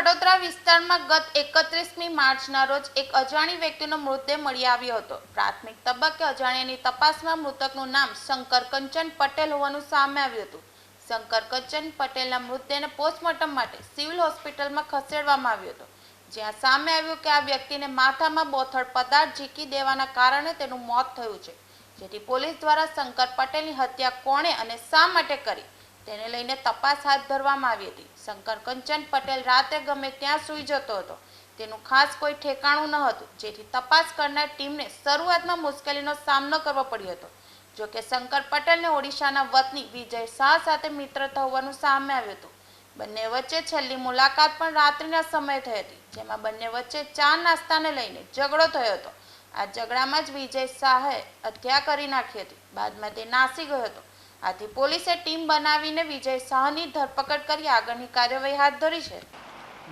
ખડોદરા વિસ્તારમાં ગત 31મી માર્ચના રોજ એક અજાણી વ્યક્તિનો મૃતદેહ મળી આવ્યો હતો। પ્રાથમિક તબક્કે અજાણ્યાની તપાસમાં મૃતકનું નામ શંકર કંચન પટેલ હોવાનું સામે આવ્યું હતું। શંકર કંચન પટેલના મૃતદેહને પોસ્ટમોર્ટમ માટે સિવિલ હોસ્પિટલમાં ખસેડવામાં આવ્યો હતો, જ્યાં સામે આવ્યું કે આ વ્યક્તિને માથામાં બોથડ પદાર્થ ઝીકી દેવાના કારણે તેનું મોત થયું છે, જેથી પોલીસ દ્વારા શંકર પટેલની હત્યા કોણે અને શા માટે કરી તેને લઈને તપાસ હાથ ધરવામાં આવી હતી। શંકર કંચન પટેલ રાતે ગમે ત્યાં સૂઈ જતો હતો, તેનું ખાસ કોઈ ઠેકાણું ન હતું, જેથી તપાસ કરનાર ટીમને શરૂઆતમાં મુશ્કેલીનો સામનો કરવો પડ્યો હતો। જોકે શંકર પટેલને ઓડિશાના વતની વિજય શાહ સાથે મિત્રતા હોવાનું સામે આવ્યું હતું। બંને વચ્ચે છેલ્લી મુલાકાત પણ રાત્રિના સમયે થઈ હતી, જેમાં બંને વચ્ચે ચા નાસ્તાને લઈને ઝઘડો થયો હતો। આ ઝઘડામાં જ વિજય શાહે હત્યા કરી નાખી હતી। બાદમાં તે નાસી ગયો હતો। આથી પોલીસે ટીમ બનાવીને વિજય શાહની ધરપકડ કરી આગળની કાર્યવાહી હાથ ધરી છે।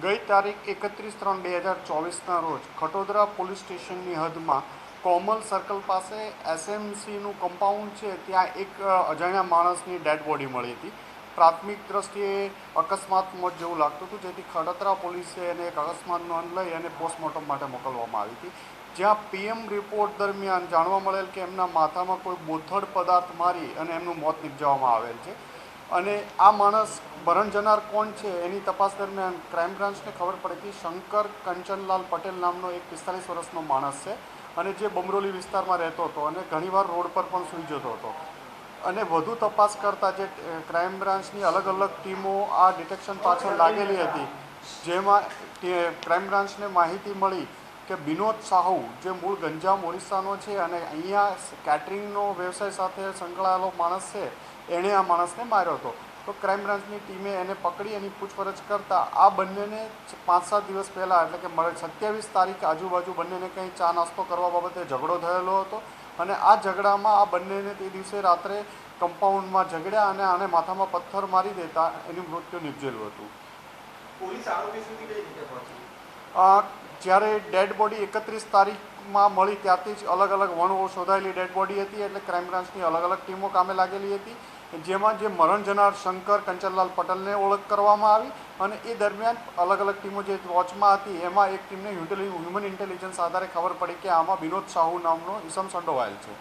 ગઈ તારીખ 31/3/2024ના રોજ ખટોદરા પોલીસ સ્ટેશનની હદમાં કોમલ સર્કલ પાસે એસએમસીનું કમ્પાઉન્ડ છે, ત્યાં એક અજાણ્યા માણસની ડેડ બોડી મળી હતી। પ્રાથમિક દ્રષ્ટિએ અકસ્માત મોત જેવું લાગતું હતું, જેથી ખડોદરા પોલીસે એને એક અકસ્માત નોંધ લઈ અને પોસ્ટમોર્ટમ માટે મોકલવામાં આવી હતી, જ્યાં પીએમ રિપોર્ટ દરમિયાન જાણવા મળેલ કે એમના માથામાં કોઈ બોથડ પદાર્થ મારી અને એમનું મોત નિપજાવવામાં આવેલ છે। અને આ માણસ મરણ જનાર કોણ છે એની તપાસ દરમિયાન ક્રાઇમ બ્રાન્ચને ખબર પડી કે શંકર કંચનલાલ પટેલ નામનો એક 45 વર્ષનો માણસ છે, અને જે બમરોલી વિસ્તારમાં રહેતો હતો અને ઘણીવાર રોડ પર પણ સૂઈ જતો હતો। અને વધુ તપાસ કરતાં જે ક્રાઇમ બ્રાન્ચની અલગ અલગ ટીમો આ ડિટેક્શન પાછળ લાગેલી હતી, જેમાં ક્રાઇમ બ્રાન્ચને માહિતી મળી કે વિનોદ સાહુ, જે મૂળ ગંજામ ઓરિસ્સાનો છે અને અહીંયા કેટરિંગનો વ્યવસાય સાથે સંકળાયેલો માણસ છે, એણે આ માણસને માર્યો હતો। તો ક્રાઇમ બ્રાન્ચની ટીમે એને પકડી એની પૂછપરછ કરતાં આ બંનેને 5-7 દિવસ પહેલાં, એટલે કે 27 તારીખ આજુબાજુ બંનેને કંઈ ચા નાસ્તો કરવા બાબતે ઝઘડો થયેલો હતો, અને આ ઝઘડામાં આ બંનેને તે દિવસે રાત્રે કમ્પાઉન્ડમાં ઝઘડ્યા અને આને માથામાં પથ્થર મારી દેતા એનું મૃત્યુ નિપજેલું હતું। પોલીસ આરોપી સુધી કઈ રીતે પહોંચી? જ્યારે ડેડ બોડી 31 તારીખમાં મળી ત્યારથી જ અલગ અલગ વણો શોધાયેલી ડેડ બોડી હતી, એટલે ક્રાઇમ બ્રાન્ચની અલગ અલગ ટીમો કામે લાગેલી હતી, જેમાં જે મરણ જનાર શંકર કંચનલાલ પટેલને ઓળખ કરવામાં આવી, અને એ દરમિયાન અલગ અલગ ટીમો જે વોચમાં હતી એમાં એક ટીમને હ્યુમન ઇન્ટેલિજન્સ આધારે ખબર પડી કે આમાં વિનોદ સાહુ નામનો ઈસમ સંડોવાયેલ છે।